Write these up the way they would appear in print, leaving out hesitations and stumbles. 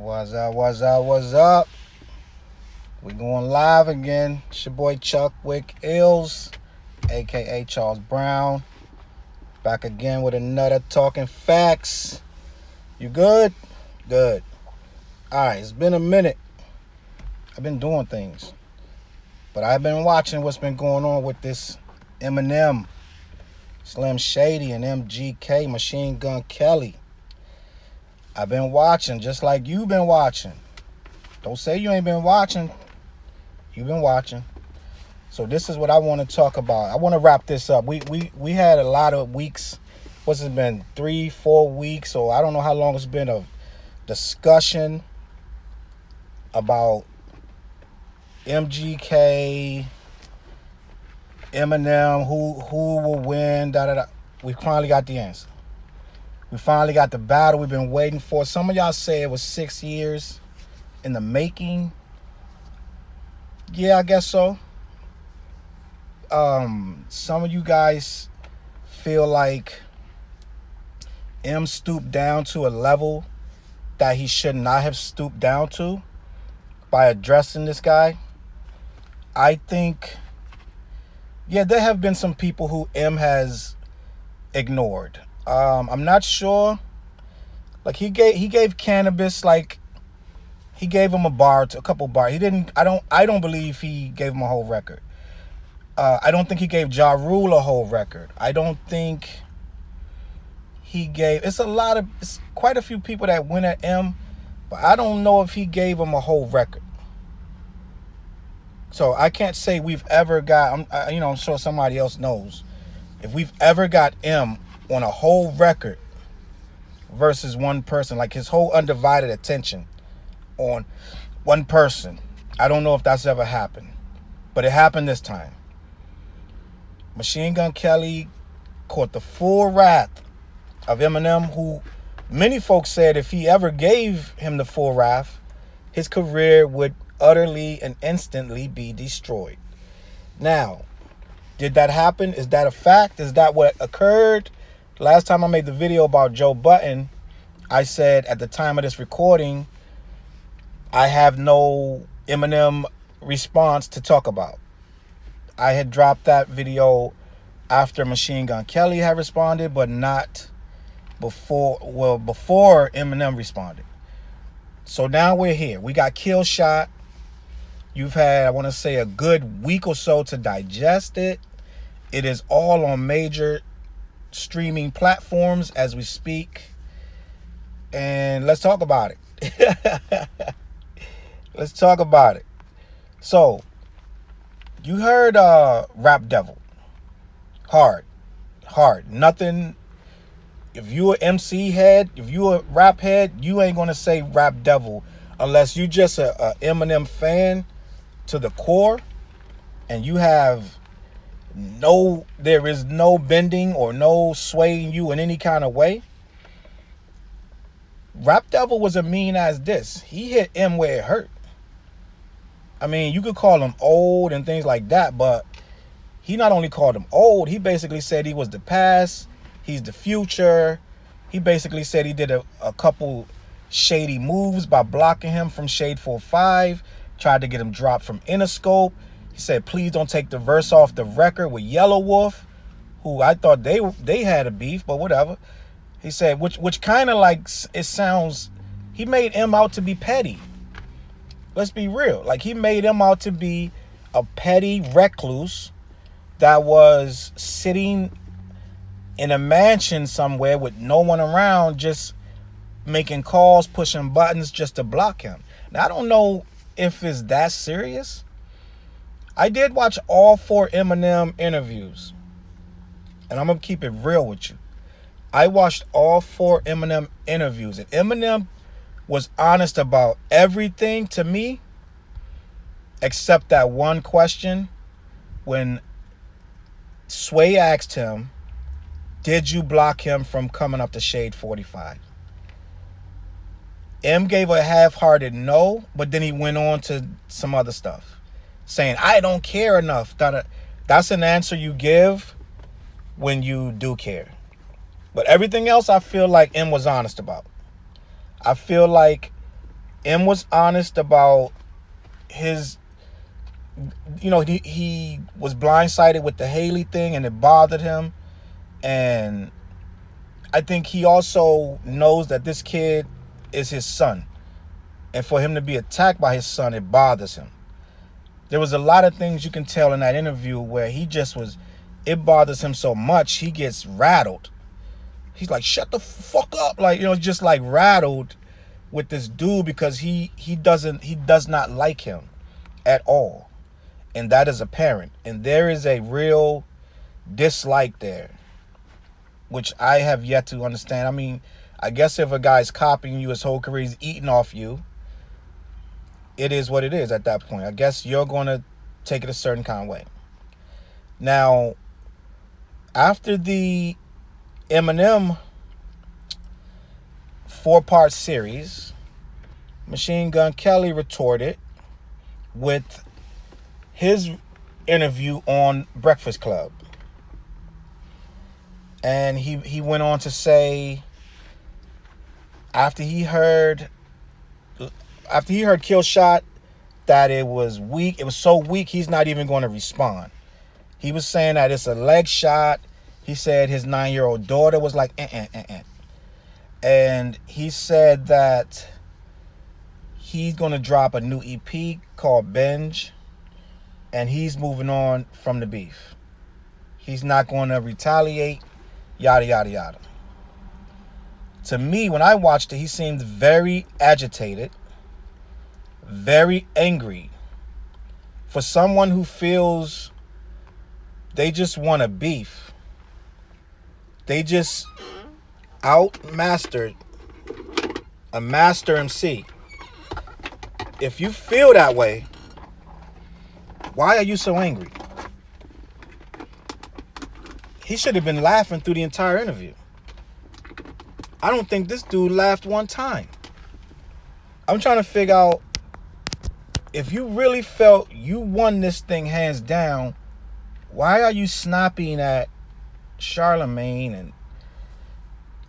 What's up? What's up? What's up? We going live again. It's your boy Chuck Wick Ills, aka Charles Brown. Back again with another Talking Facts. You good? Good. Alright, it's been a minute. I've been doing things. But I've been watching what's been going on with this Eminem, Slim Shady, and MGK, Machine Gun Kelly. I've been watching just like you've been watching. Don't say you ain't been watching. You've been watching. So this is what I want to talk about. I want to wrap this up. We had a lot of weeks. What's it been? 3-4 weeks, or I don't know how long it's been of discussion about MGK, Eminem, who will win, We finally got the answer. We finally got the battle we've been waiting for. Some of y'all say it was 6 years in the making. Yeah, I guess so. Some of you guys feel like M stooped down to a level that he should not have stooped down to by addressing this guy. I think, yeah, there have been some people who M has ignored. I'm not sure. Like he gave Cannabis, like he gave him a couple bars. He didn't. I don't believe he gave him a whole record. I don't think he gave Ja Rule a whole record. I don't think he gave. It's quite a few people that went at M, but I don't know if he gave him a whole record. So I can't say we've ever got. I'm sure somebody else knows if we've ever got M on a whole record versus one person, like his whole undivided attention on one person. I don't know if that's ever happened, but it happened this time. Machine Gun Kelly caught the full wrath of Eminem, who many folks said if he ever gave him the full wrath, his career would utterly and instantly be destroyed. Now, did that happen? Is that a fact? Is that what occurred? Last time I made the video about Joe Budden, I said at the time of this recording, I have no Eminem response to talk about. I had dropped that video after Machine Gun Kelly had responded, but not before Eminem responded. So now we're here. We got Killshot. You've had, I want to say, a good week or so to digest it. It is all on major streaming platforms as we speak. And let's talk about it. Let's talk about it. So, you heard Rap Devil. Hard. Nothing. If you a MC head, if you a rap head, you ain't gonna say Rap Devil unless you just a Eminem fan to the core and you have there is no bending or no swaying you in any kind of way. Rap Devil was a mean as this. He hit M where it hurt. I mean, you could call him old and things like that, but he not only called him old, he basically said he was the past, he's the future. He basically said he did a couple shady moves by blocking him from Shade 45, tried to get him dropped from Interscope. He said, please don't take the verse off the record with Yellow Wolf, who I thought they had a beef, but whatever. He said, which kind of like, it sounds, he made M out to be petty. Let's be real. Like, he made him out to be a petty recluse that was sitting in a mansion somewhere with no one around, just making calls, pushing buttons just to block him. Now, I don't know if it's that serious. I did watch all 4 Eminem interviews, and I'm going to keep it real with you. I watched all 4 Eminem interviews, and Eminem was honest about everything to me except that one question when Sway asked him, did you block him from coming up to Shade 45? M gave a half-hearted no, but then he went on to some other stuff, saying, I don't care enough. That's an answer you give when you do care. But everything else I feel like M was honest about. I feel like M was honest about his, he was blindsided with the Haley thing and it bothered him. And I think he also knows that this kid is his son. And for him to be attacked by his son, it bothers him. There was a lot of things you can tell in that interview where he just was, it bothers him so much, he gets rattled. He's like, shut the fuck up. Like, just like rattled with this dude because he does not like him at all. And that is apparent. And there is a real dislike there, which I have yet to understand. I mean, I guess if a guy's copying you his whole career, he's eating off you, it is what it is at that point. I guess you're going to take it a certain kind of way. Now, after the Eminem 4-part series, Machine Gun Kelly retorted with his interview on Breakfast Club. And he went on to say, after he heard Killshot, that it was weak. It was so weak, he's not even going to respond. He was saying that it's a leg shot. He said his 9-year-old daughter was like, And he said that he's going to drop a new EP called Binge. And he's moving on from the beef. He's not going to retaliate, yada, yada, yada. To me, when I watched it, he seemed very agitated, very angry. For someone who feels they just want a beef, they just outmastered a master MC. If you feel that way, why are you so angry? He should have been laughing through the entire interview. I don't think this dude laughed one time. I'm trying to figure out, if you really felt you won this thing hands down, why are you snapping at Charlemagne and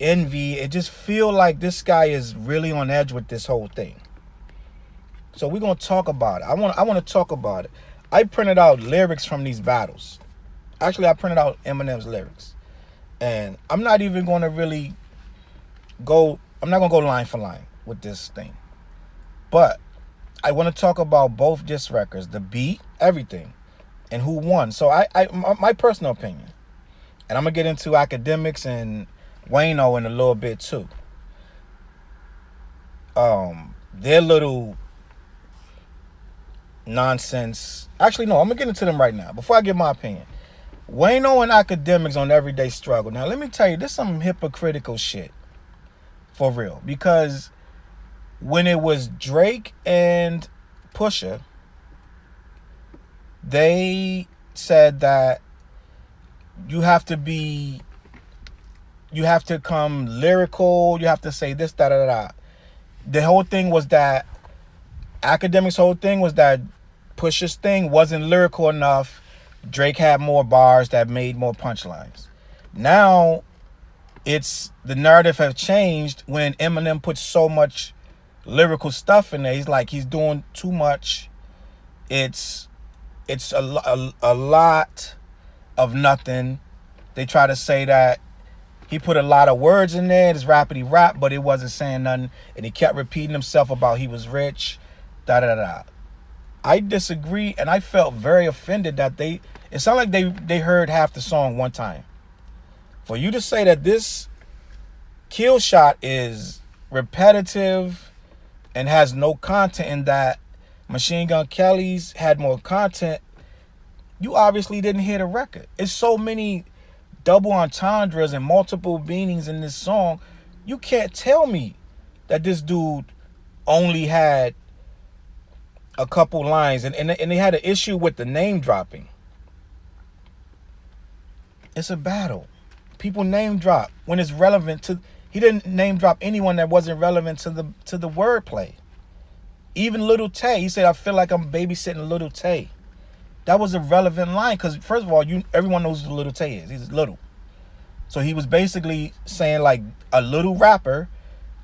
Envy? It just feel like this guy is really on edge with this whole thing. So we're going to talk about it. I want to talk about it. I printed out lyrics from these battles. Actually, I printed out Eminem's lyrics. And I'm not even going to really I'm not going to go line for line with this thing. But I want to talk about both disc records, the beat, everything, and who won. So my personal opinion, and I'm going to get into academics and Wayno in a little bit too. Their little nonsense. Actually, no, I'm going to get into them right now before I give my opinion. Wayno and academics on Everyday Struggle. Now, let me tell you, this is some hypocritical shit. For real. Because when it was Drake and Pusha, they said that you have to come lyrical, you have to say this, da da da. The whole thing was that Academics' whole thing was that Pusha's thing wasn't lyrical enough. Drake had more bars that made more punchlines. Now, the narrative have changed when Eminem puts so much lyrical stuff in there. He's like, he's doing too much. It's a lot of nothing. They try to say that he put a lot of words in there. It's rappity rap, but it wasn't saying nothing. And he kept repeating himself about he was rich. Da da da. I disagree, and I felt very offended that it sounded like they heard half the song one time. For you to say that this Killshot is repetitive and has no content, in that Machine Gun Kelly's had more content, you obviously didn't hear the record. It's so many double entendres and multiple meanings in this song. You can't tell me that this dude only had a couple lines, and they had an issue with the name dropping. It's a battle. People name drop when it's relevant to. He didn't name drop anyone that wasn't relevant to the wordplay. Even Little Tay, he said, "I feel like I'm babysitting Little Tay." That was a relevant line because, first of all, everyone knows who Little Tay is. He's little, so he was basically saying like a little rapper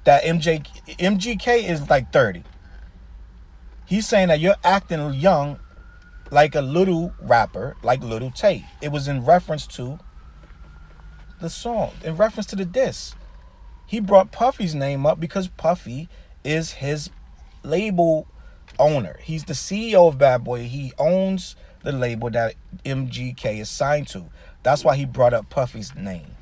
that MGK is like 30. He's saying that you're acting young like a little rapper, like Little Tate. It was in reference to the song, in reference to the diss. He brought Puffy's name up because Puffy is his label owner. He's the CEO of Bad Boy. He owns the label that MGK is signed to. That's why he brought up Puffy's name.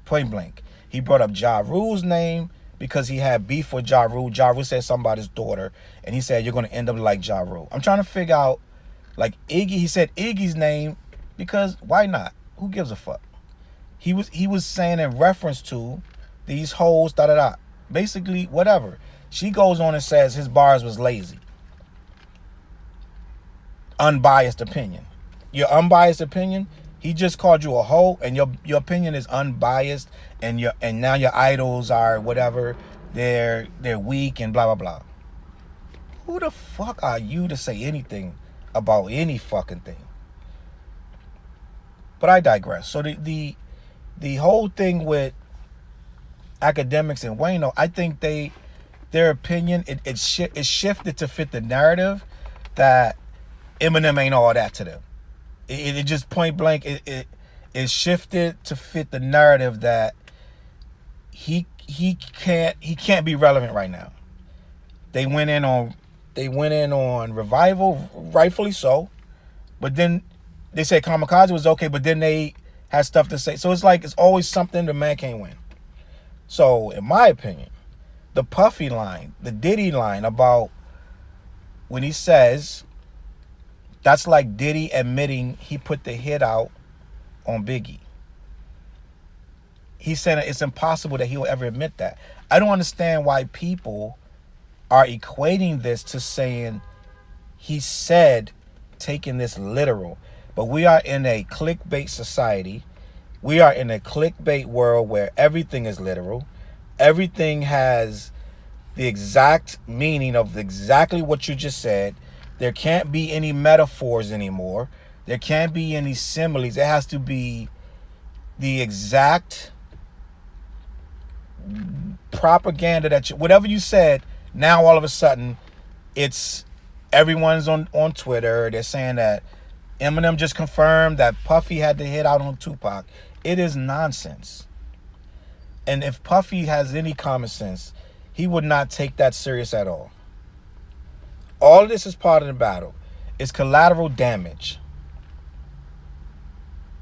Point blank. He brought up Ja Rule's name because he had beef with Ja Rule. Ja Rule said something about his daughter, and he said, you're going to end up like Ja Rule. I'm trying to figure out, like Iggy, he said Iggy's name because why not? Who gives a fuck? He was saying in reference to these hoes, da-da-da. Basically, whatever. She goes on and says his bars was lazy. Unbiased opinion. Your unbiased opinion, he just called you a hoe, and your opinion is unbiased, and now your idols are whatever, they're weak and blah blah blah. Who the fuck are you to say anything about any fucking thing? But I digress. So the whole thing with academics and Wayne, I think their opinion it shifted to fit the narrative that Eminem ain't all that to them. It just point blank it shifted to fit the narrative that he can't be relevant right now. They went in on Revival, rightfully so, but then they said Kamikaze was okay, but then they had stuff to say. So it's like it's always something the man can't win. So in my opinion, the Puffy line, the Diddy line about when he says that's like Diddy admitting he put the hit out on Biggie. He said it's impossible that he will ever admit that. I don't understand why people are equating this to saying he said, taking this literal. But we are in a clickbait society. We are in a clickbait world where everything is literal. Everything has the exact meaning of exactly what you just said. There can't be any metaphors anymore. There can't be any similes. It has to be the exact propaganda that whatever you said, now all of a sudden it's everyone's on Twitter. They're saying that Eminem just confirmed that Puffy had to hit out on Tupac. It is nonsense. And if Puffy has any common sense, he would not take that serious at all. All of this is part of the battle. It's collateral damage.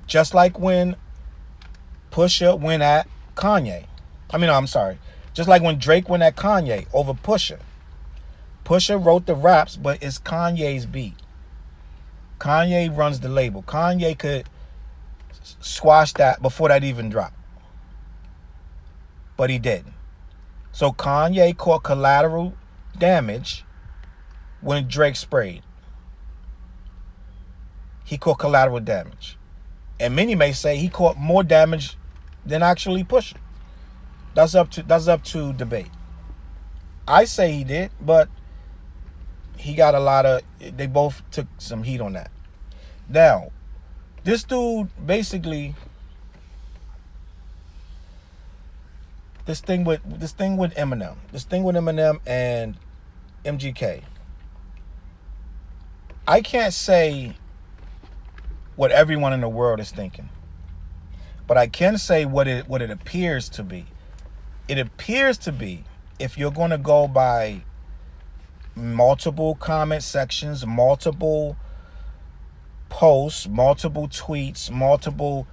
Just like when Pusha went at Kanye. Just like when Drake went at Kanye over Pusha. Pusha wrote the raps, but it's Kanye's beat. Kanye runs the label. Kanye could squash that before that even dropped. But he didn't. So Kanye caught collateral damage when Drake sprayed. He caught collateral damage. And many may say he caught more damage than actually Pusha. That's up to debate. I say he did, but he got they both took some heat on that. Now, this dude basically, this thing with Eminem and MGK. I can't say what everyone in the world is thinking, but I can say what it appears to be. It appears to be, if you're going to go by multiple comment sections, multiple posts, multiple tweets, multiple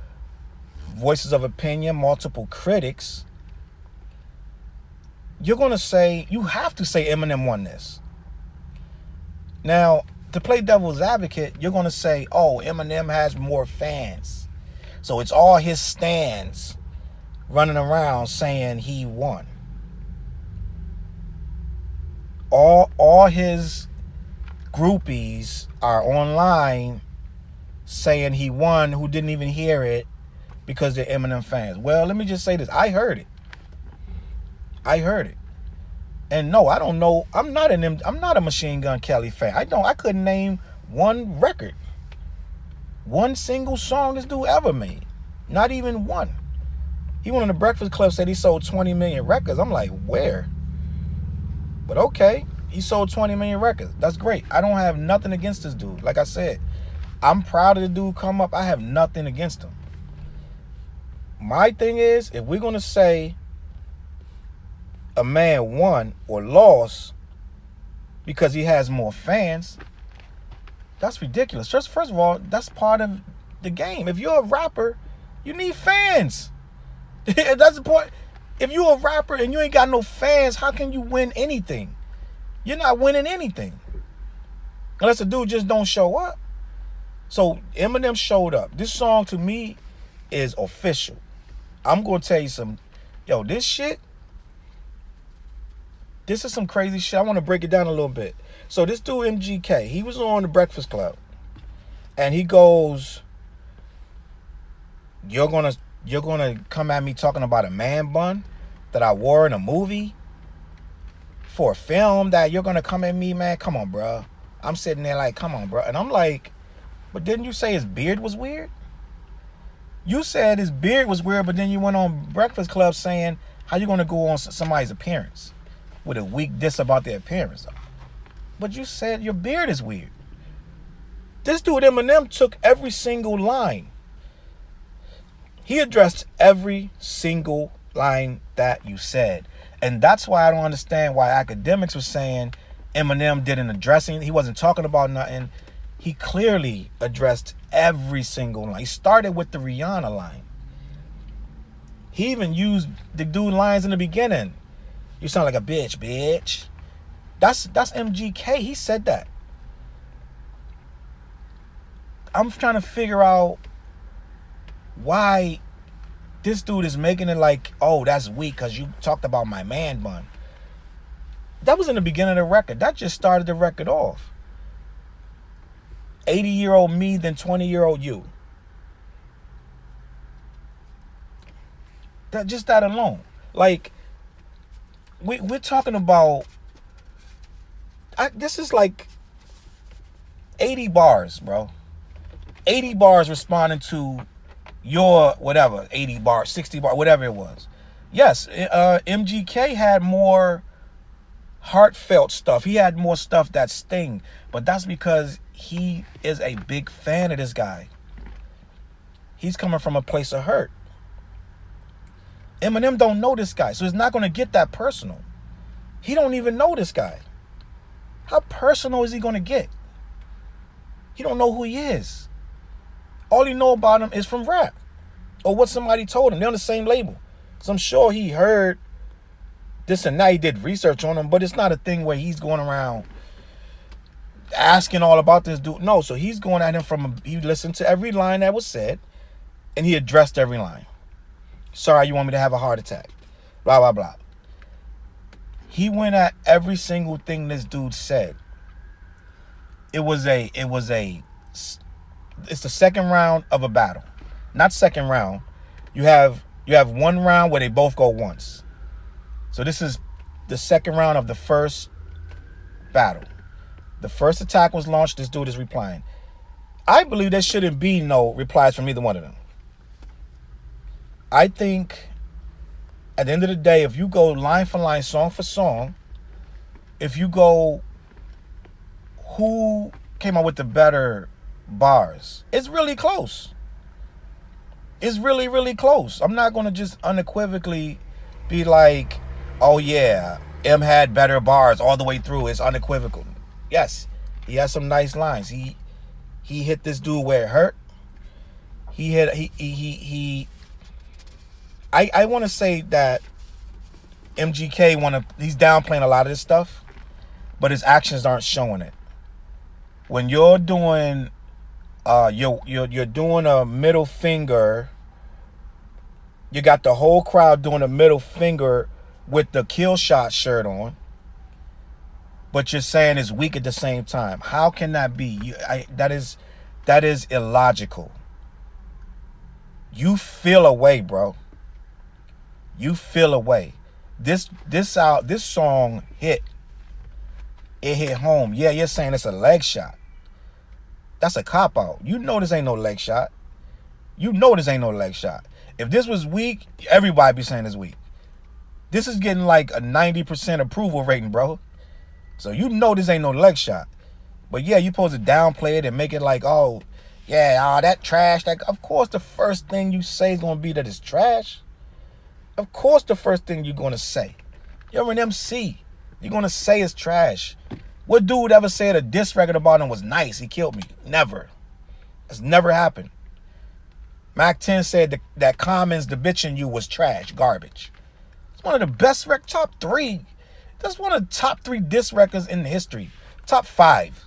voices of opinion, multiple critics, you have to say Eminem won this. Now, to play devil's advocate, you're going to say, oh, Eminem has more fans. So it's all his stans running around saying he won. All his groupies are online saying he won who didn't even hear it because they're Eminem fans. Well, let me just say this. I heard it. And no, I don't know. I'm not a Machine Gun Kelly fan. I couldn't name one record. One single song this dude ever made. Not even one. He went on the Breakfast Club, said he sold 20 million records. I'm like, where? But okay. He sold 20 million records. That's great. I don't have nothing against this dude. Like I said, I'm proud of the dude come up. I have nothing against him. My thing is, if we're going to say a man won or lost because he has more fans, that's ridiculous. Just first of all, that's part of the game. If you're a rapper, you need fans. That's the point. If you're a rapper and you ain't got no fans, how can you win anything? You're not winning anything unless the dude just don't show up. So Eminem showed up. This song to me is official. I'm gonna tell you some, yo, this shit. This is some crazy shit. I want to break it down a little bit. So this dude MGK, he was on the Breakfast Club, and he goes, "You're gonna come at me talking about a man bun that I wore in a movie for a film that you're gonna come at me, man? Come on, bro." I'm sitting there like, come on, bro, and I'm like, but didn't you say his beard was weird? You said his beard was weird, but then you went on Breakfast Club saying how you gonna go on somebody's appearance with a weak diss about their appearance. But you said your beard is weird. This dude Eminem took every single line. He addressed every single line that you said. And that's why I don't understand why academics were saying Eminem didn't address it. He wasn't talking about nothing. He clearly addressed every single line. He started with the Rihanna line. He even used the dude lines in the beginning. You sound like a bitch, bitch. That's MGK. He said that. I'm trying to figure out why this dude is making it like, oh, that's weak because you talked about my man bun. That was in the beginning of the record. That just started the record off. 80-year-old me, then 20-year-old you. That alone. Like, we're talking about, this is like 80 bars, bro. 80 bars responding to your whatever, 80 bars, 60 bars, whatever it was. Yes, MGK had more heartfelt stuff. He had more stuff that sting, but that's because he is a big fan of this guy. He's coming from a place of hurt. Eminem don't know this guy, so it's not going to get that personal. He don't even know this guy. How personal is he going to get? He don't know who he is. All he know about him is from rap or what somebody told him. They're on the same label. So I'm sure he heard this and that. He did research on him, but it's not a thing where he's going around asking all about this dude. No, so he's going at him he listened to every line that was said, and he addressed every line. Sorry, you want me to have a heart attack. Blah, blah, blah. He went at every single thing this dude said. It's the second round of a battle. Not second round. You have one round where they both go once. So this is the second round of the first battle. The first attack was launched. This dude is replying. I believe there shouldn't be no replies from either one of them. I think at the end of the day, if you go line for line, song for song, if you go who came out with the better bars, it's really close. It's really, really close. I'm not going to just unequivocally be like, oh yeah, M had better bars all the way through. It's unequivocal. Yes, he has some nice lines. He hit this dude where it hurt. I want to say that MGK he's downplaying a lot of this stuff, but his actions aren't showing it. When you're doing you're doing a middle finger, you got the whole crowd doing a middle finger with the Killshot shirt on, but you're saying it's weak at the same time. How can that be? That is illogical. You feel away, bro. You feel away. This song hit. It hit home. Yeah, you're saying it's a leg shot. That's a cop out. You know this ain't no leg shot. You know this ain't no leg shot. If this was weak, everybody be saying it's weak. This is getting like a 90% approval rating, bro. So you know this ain't no leg shot. But yeah, you supposed to downplay it and make it like, oh, yeah, oh, that trash. That, of course, the first thing you say is going to be that it's trash. Of course, the first thing you're going to say. You're an MC. You're going to say it's trash. What dude ever said a diss record about him was nice? He killed me. Never. It's never happened. Mac 10 said that Common's The Bitch in You was trash, garbage. It's one of the best records, top 3. That's one of the top 3 diss records in history. Top 5.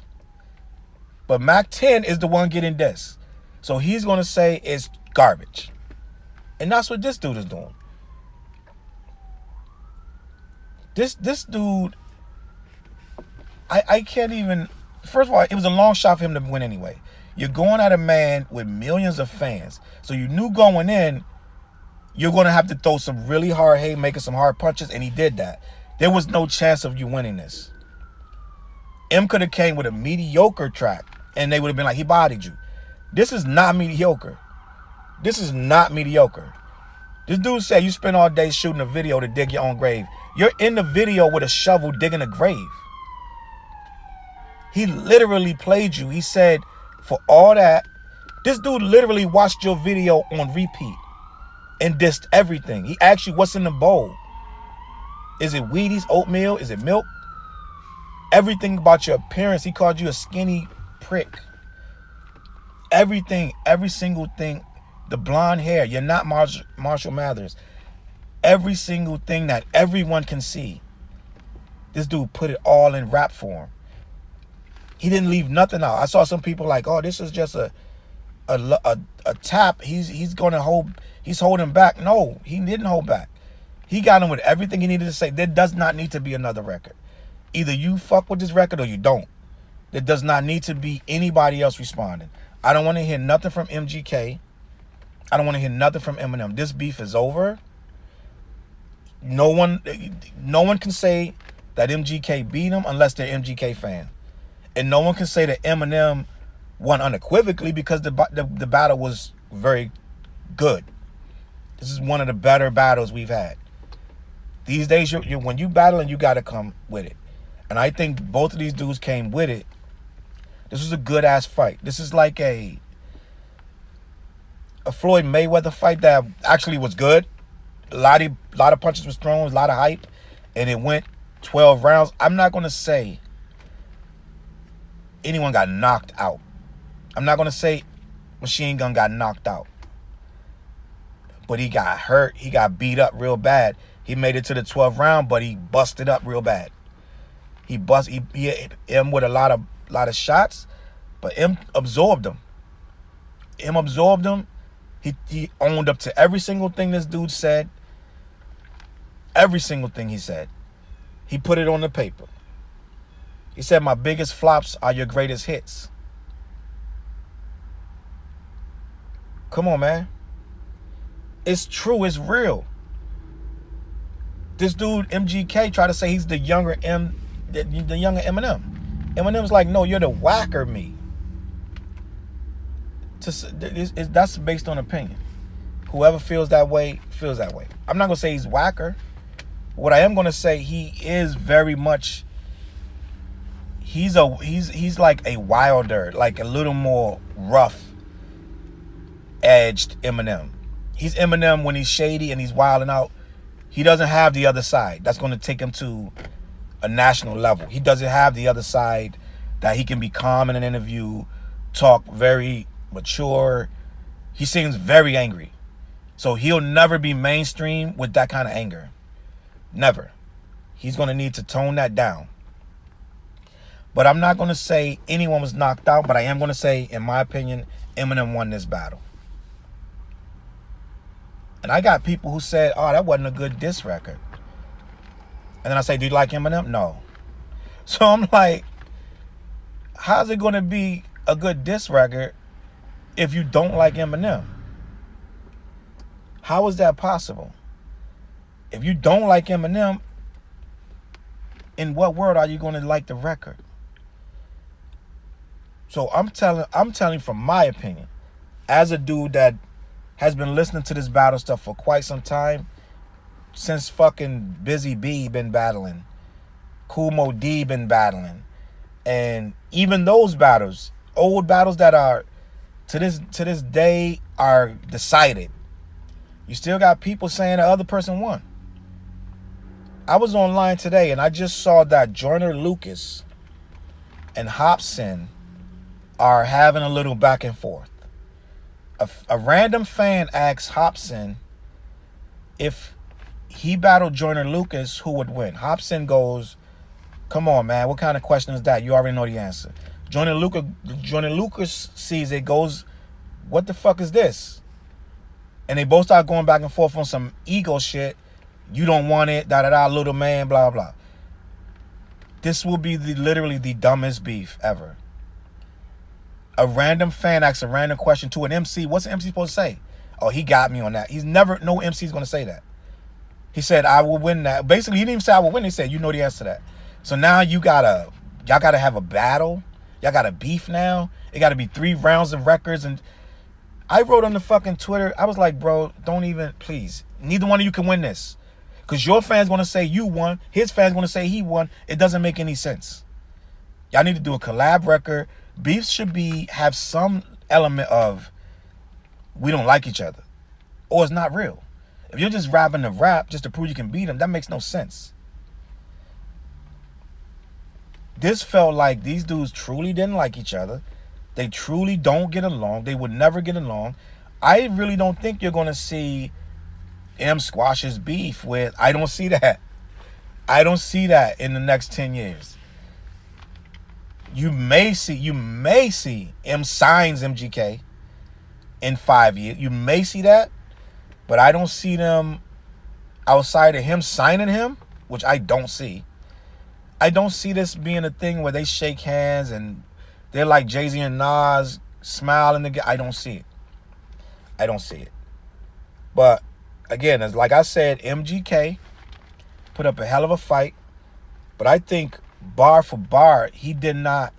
But Mac 10 is the one getting this. So he's going to say it's garbage. And that's what this dude is doing. This dude, I can't even, first of all, it was a long shot for him to win anyway. You're going at a man with millions of fans. So you knew going in, you're going to have to throw some really hard haymakers, some hard punches, and he did that. There was no chance of you winning this. M could have came with a mediocre track, and they would have been like, he bodied you. This is not mediocre. This is not mediocre. This dude said you spend all day shooting a video to dig your own grave. You're in the video with a shovel digging a grave. He literally played you. He said, for all that, this dude literally watched your video on repeat and dissed everything. He asked you what's in the bowl. Is it Wheaties, oatmeal? Is it milk? Everything about your appearance. He called you a skinny prick. Everything, every single thing. The blonde hair. You're not Marshall Mathers. Every single thing that everyone can see. This dude put it all in rap form. He didn't leave nothing out. I saw some people like, oh, this is just a tap. He's gonna hold. He's holding back. No, he didn't hold back. He got him with everything he needed to say. There does not need to be another record. Either you fuck with this record or you don't. There does not need to be anybody else responding. I don't want to hear nothing from MGK. I don't want to hear nothing from Eminem. This beef is over. No one can say that MGK beat him unless they're MGK fan. And no one can say that Eminem won unequivocally because the battle was very good. This is one of the better battles we've had. These days, when you battling, you got to come with it. And I think both of these dudes came with it. This was a good-ass fight. This is like a Floyd Mayweather fight that actually was good. A lot of punches was thrown, a lot of hype, and it went 12 rounds. I'm not going to say anyone got knocked out. I'm not going to say Machine Gun got knocked out. But he got hurt. He got beat up real bad. He made it to the 12th round, but he busted up real bad. He hit him with a lot of shots, but M absorbed him. M absorbed him. He owned up to every single thing this dude said. Every single thing he said. He put it on the paper. He said, my biggest flops are your greatest hits. Come on, man. It's true. It's real. This dude, MGK, tried to say he's the younger Eminem. Eminem's like, no, you're the whacker me. That's based on opinion. Whoever feels that way, feels that way. I'm not going to say he's whacker. What I am going to say, he is very much, he's like a wilder, like a little more rough edged Eminem. He's Eminem when he's shady and he's wilding out. He doesn't have the other side. That's going to take him to a national level. He doesn't have the other side that he can be calm in an interview, talk very mature. He seems very angry. So he'll never be mainstream with that kind of anger. Never. He's going to need to tone that down. But I'm not going to say anyone was knocked out, but I am going to say, in my opinion, Eminem won this battle. And I got people who said, oh, that wasn't a good diss record. And then I say, do you like Eminem? No. So I'm like, how's it going to be a good diss record if you don't like Eminem? How is that possible? If you don't like Eminem, in what world are you going to like the record? So I'm telling from my opinion, as a dude that has been listening to this battle stuff for quite some time, since fucking Busy B been battling, Kool Moe Dee been battling. And even those battles, old battles that are to this day are decided. You still got people saying the other person won. I was online today and I just saw that Joyner Lucas and Hopsin are having a little back and forth. A random fan asks Hopsin if he battled Joyner Lucas, who would win. Hopsin goes, "Come on, man, what kind of question is that? You already know the answer." Joyner Lucas sees it, goes, "What the fuck is this?" And they both start going back and forth on some ego shit. You don't want it, da-da-da, little man, blah, blah. This will be literally the dumbest beef ever. A random fan asks a random question to an MC. What's an MC supposed to say? "Oh, he got me on that." No MC is going to say that. He said, "I will win that." Basically, he didn't even say, "I will win." He said, "You know the answer to that." So now y'all gotta have a battle. Y'all got a beef now. It got to be 3 rounds of records. And I wrote on the fucking Twitter, I was like, bro, don't even, please. Neither one of you can win this. Because your fan's going to say you won. His fan's going to say he won. It doesn't make any sense. Y'all need to do a collab record. Beefs should have some element of we don't like each other. Or it's not real. If you're just rapping the rap just to prove you can beat them, that makes no sense. This felt like these dudes truly didn't like each other. They truly don't get along. They would never get along. I really don't think you're going to see M squash his beef with. I don't see that. I don't see that in the next 10 years. You may see M signs MGK in 5 years. You may see that, but I don't see them outside of him signing him, which I don't see. I don't see this being a thing where they shake hands and they're like Jay-Z and Nas smiling together. I don't see it. I don't see it. But again, as like I said, MGK put up a hell of a fight. But I think bar for bar, he did not.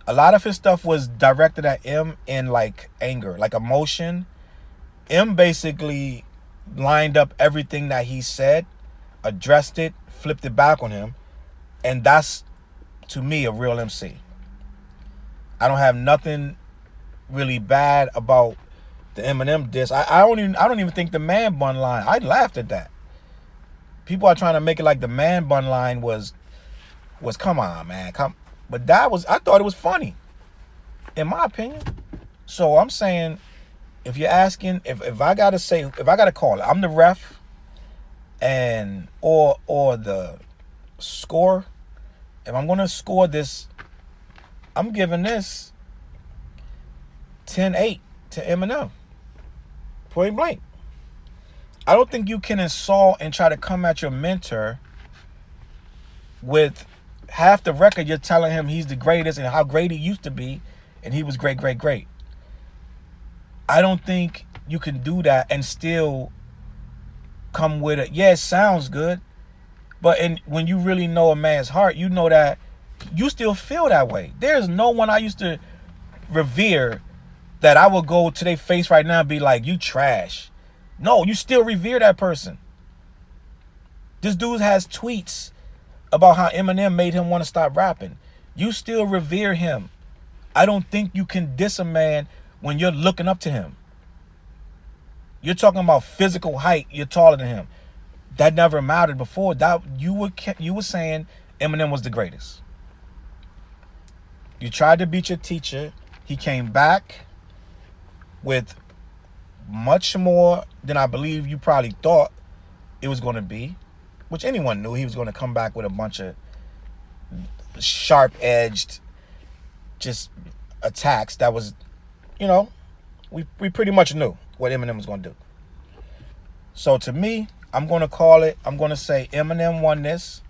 A lot of his stuff was directed at M in like anger, like emotion. M basically lined up everything that he said, addressed it, flipped it back on him. And that's, to me, a real MC. I don't have nothing really bad about the Eminem diss. I don't even think the man bun line. I laughed at that. People are trying to make it like the man bun line was come on, man, come. But I thought it was funny, in my opinion. So I'm saying, if you're asking, if I gotta call it, I'm the ref, and or the score. If I'm gonna score this, I'm giving this 10-8 to Eminem. Point blank. I don't think you can insult and try to come at your mentor with half the record you're telling him he's the greatest and how great he used to be, and he was great, great, great. I don't think you can do that and still come with it. Yeah, it sounds good, but when you really know a man's heart, you know that you still feel that way. There's no one I used to revere that I would go to their face right now and be like, you trash. No, you still revere that person. This dude has tweets about how Eminem made him want to stop rapping. You still revere him. I don't think you can diss a man when you're looking up to him. You're talking about physical height. You're taller than him. That never mattered before. That you were saying Eminem was the greatest. You tried to beat your teacher. He came back with much more than I believe you probably thought it was going to be, which anyone knew he was going to come back with a bunch of sharp-edged just attacks that was, we pretty much knew what Eminem was going to do. So to me, I'm going to call it, I'm going to say Eminem won this.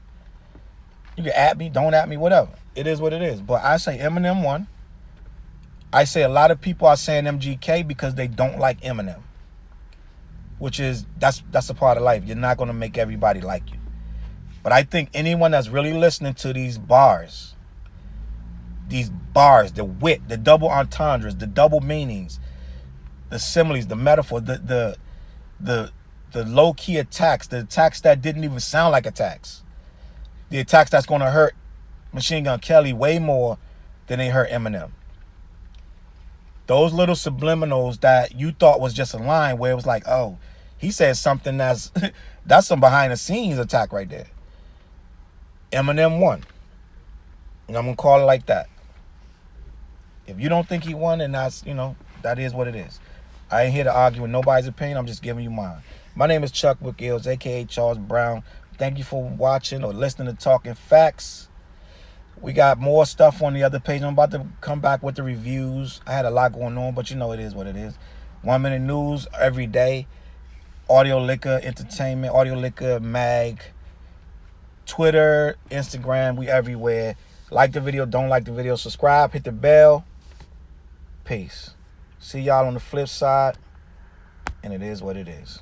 You can at me, don't at me, whatever. It is what it is. But I say Eminem won. I say a lot of people are saying MGK because they don't like Eminem. Which is, that's a part of life. You're not going to make everybody like you. But I think anyone that's really listening to these bars, the wit, the double entendres, the double meanings, the similes, the metaphor, the low-key attacks, the attacks that didn't even sound like attacks. the attacks that's going to hurt Machine Gun Kelly way more than they hurt Eminem. Those little subliminals that you thought was just a line where it was like, oh, he said something that's some behind the scenes attack right there. Eminem won. And I'm going to call it like that. If you don't think he won, then that's, that is what it is. I ain't here to argue with nobody's opinion. I'm just giving you mine. My name is Chuck Wickills, a.k.a. Challz Brown. Thank you for watching or listening to Talking Facts. We got more stuff on the other page. I'm about to come back with the reviews. I had a lot going on, but it is what it is. 1 minute news every day. Audio Liquor Entertainment, Audio Liquor Mag, Twitter, Instagram, we everywhere. Like the video, don't like the video, subscribe, hit the bell. Peace. See y'all on the flip side, and it is what it is.